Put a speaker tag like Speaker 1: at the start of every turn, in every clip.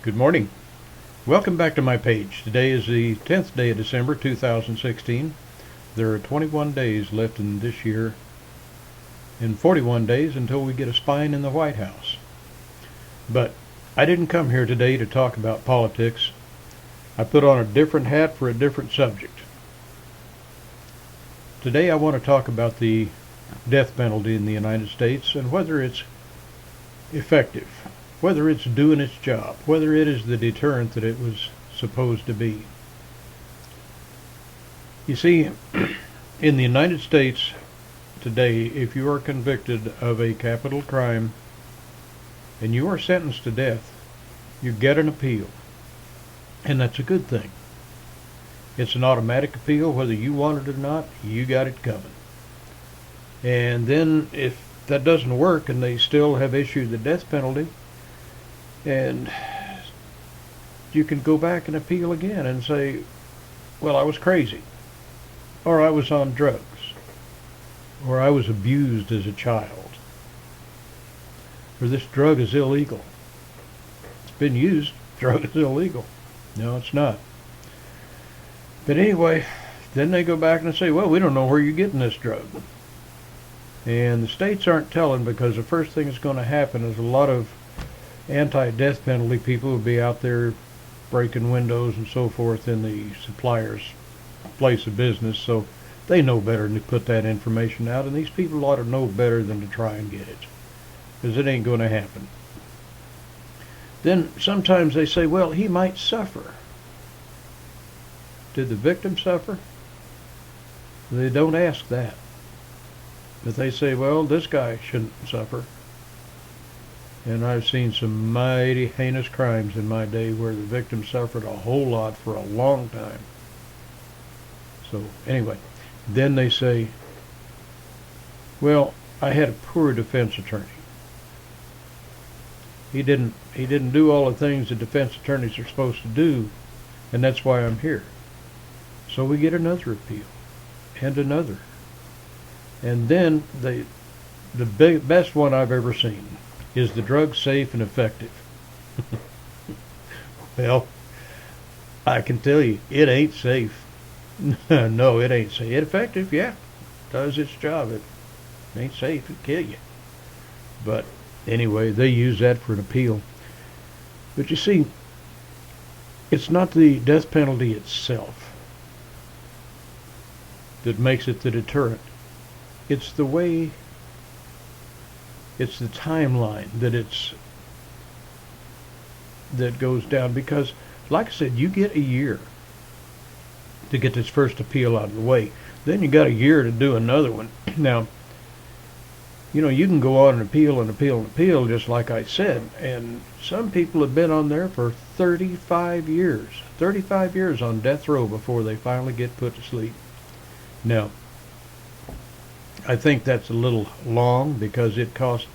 Speaker 1: Good morning. Welcome back to my page. Today is the 10th day of December 2016. There are 21 days left in this year and 41 days until we get a spine in the White House. But I didn't come here today to talk about politics. I put on a different hat for a different subject. Today I want to talk about the death penalty in the United States and whether it's effective, whether it's doing its job, whether it is the deterrent that it was supposed to be. You see, in the United States today, if you are convicted of a capital crime and you are sentenced to death, you get an appeal. And that's a good thing. It's an automatic appeal, whether you want it or not, you got it coming. And then if that doesn't work and they still have issued the death penalty, and you can go back and appeal again and say, well, I was crazy, or I was on drugs, or I was abused as a child, or this drug is illegal. It's been used, drug is illegal. No, it's not. But anyway, then they go back and say, well, we don't know where you're getting this drug. And the states aren't telling, because the first thing that's going to happen is a lot of anti-death penalty people will be out there breaking windows and so forth in the supplier's place of business, so they know better than to put that information out, and these people ought to know better than to try and get it, because it ain't going to happen. Then sometimes they say, well, he might suffer. Did the victim suffer? They don't ask that. But they say, well, this guy shouldn't suffer. And I've seen some mighty heinous crimes in my day where the victim suffered a whole lot for a long time. So anyway, then they say, well, I had a poor defense attorney. He didn't do all the things that defense attorneys are supposed to do, and that's why I'm here. So we get another appeal, and another. And then the best one I've ever seen is the drug safe and effective. Well, I can tell you, it ain't safe. No, it ain't safe. It's effective, yeah. It does its job. It ain't safe. It'll kill you. But anyway, they use that for an appeal. But you see, it's not the death penalty itself that makes it the deterrent. It's the way, it's the timeline that goes down, because like I said, you get a year to get this first appeal out of the way. Then you got a year to do another one. Now, you know, you can go on and appeal and appeal and appeal, just like I said, and some people have been on there for 35 years. 35 years on death row before they finally get put to sleep. Now, I think that's a little long, because it costs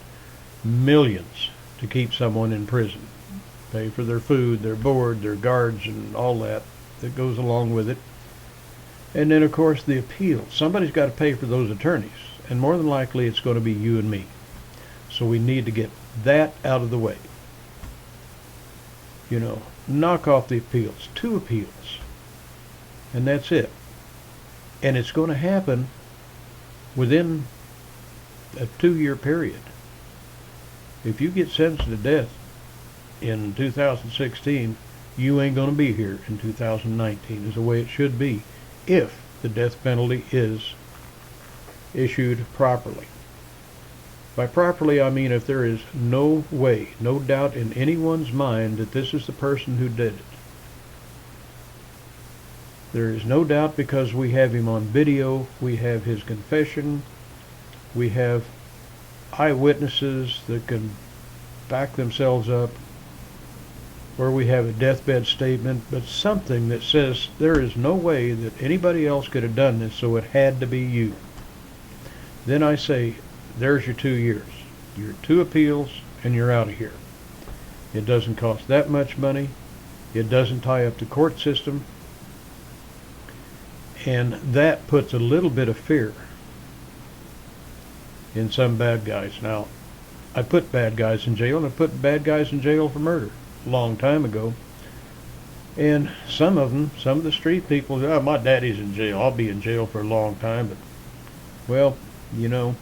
Speaker 1: millions to keep someone in prison. Pay for their food, their board, their guards, and all that goes along with it. And then, of course, the appeal. Somebody's got to pay for those attorneys, and more than likely it's going to be you and me. So we need to get that out of the way. You know, knock off the appeals. 2 appeals. And that's it. And it's going to happen within a 2-year period. If you get sentenced to death in 2016, you ain't going to be here in 2019, is the way it should be, if the death penalty is issued properly. By properly, I mean if there is no way, no doubt in anyone's mind that this is the person who did it. There is no doubt, because we have him on video, we have his confession, we have eyewitnesses that can back themselves up, or we have a deathbed statement, but something that says there is no way that anybody else could have done this, so it had to be you. Then I say, there's your 2 years. Your 2 appeals, and you're out of here. It doesn't cost that much money. It doesn't tie up the court system. And that puts a little bit of fear in some bad guys. Now, I put bad guys in jail, and I put bad guys in jail for murder. a long time ago. And some of the street people, oh, my daddy's in jail. I'll be in jail for a long time. But, well, you know,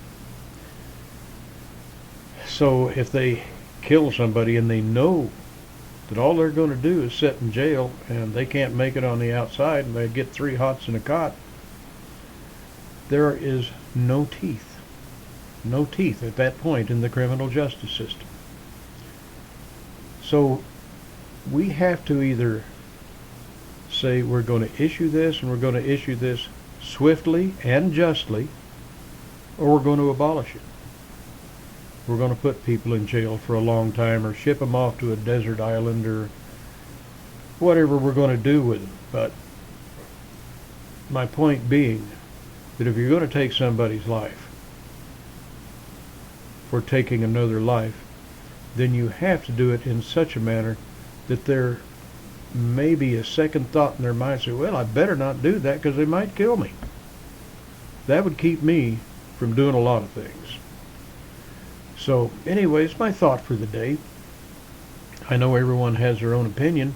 Speaker 1: so if they kill somebody and they know that all they're going to do is sit in jail and they can't make it on the outside and they get 3 hots in a cot, there is no teeth. No teeth at that point in the criminal justice system. So we have to either say we're going to issue this, and we're going to issue this swiftly and justly, or we're going to abolish it. We're going to put people in jail for a long time, or ship them off to a desert island, or whatever we're going to do with them. But my point being that if you're going to take somebody's life for taking another life, then you have to do it in such a manner that there may be a second thought in their mind, say, well, I better not do that because they might kill me. That would keep me from doing a lot of things. So anyways, my thought for the day. I know everyone has their own opinion.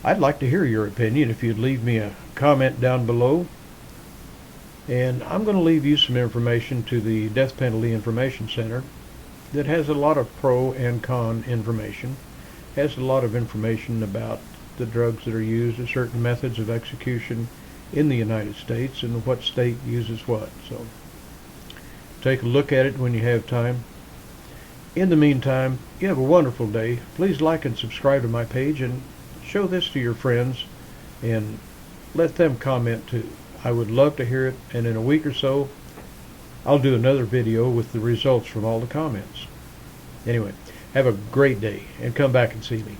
Speaker 1: I'd like to hear your opinion if you'd leave me a comment down below. And I'm going to leave you some information to the Death Penalty Information Center that has a lot of pro and con information. Has a lot of information about the drugs that are used, and certain methods of execution in the United States, and what state uses what. So take a look at it when you have time. In the meantime, you have a wonderful day. Please like and subscribe to my page, and show this to your friends and let them comment too. I would love to hear it, and in a week or so I'll do another video with the results from all the comments. Anyway, have a great day and come back and see me.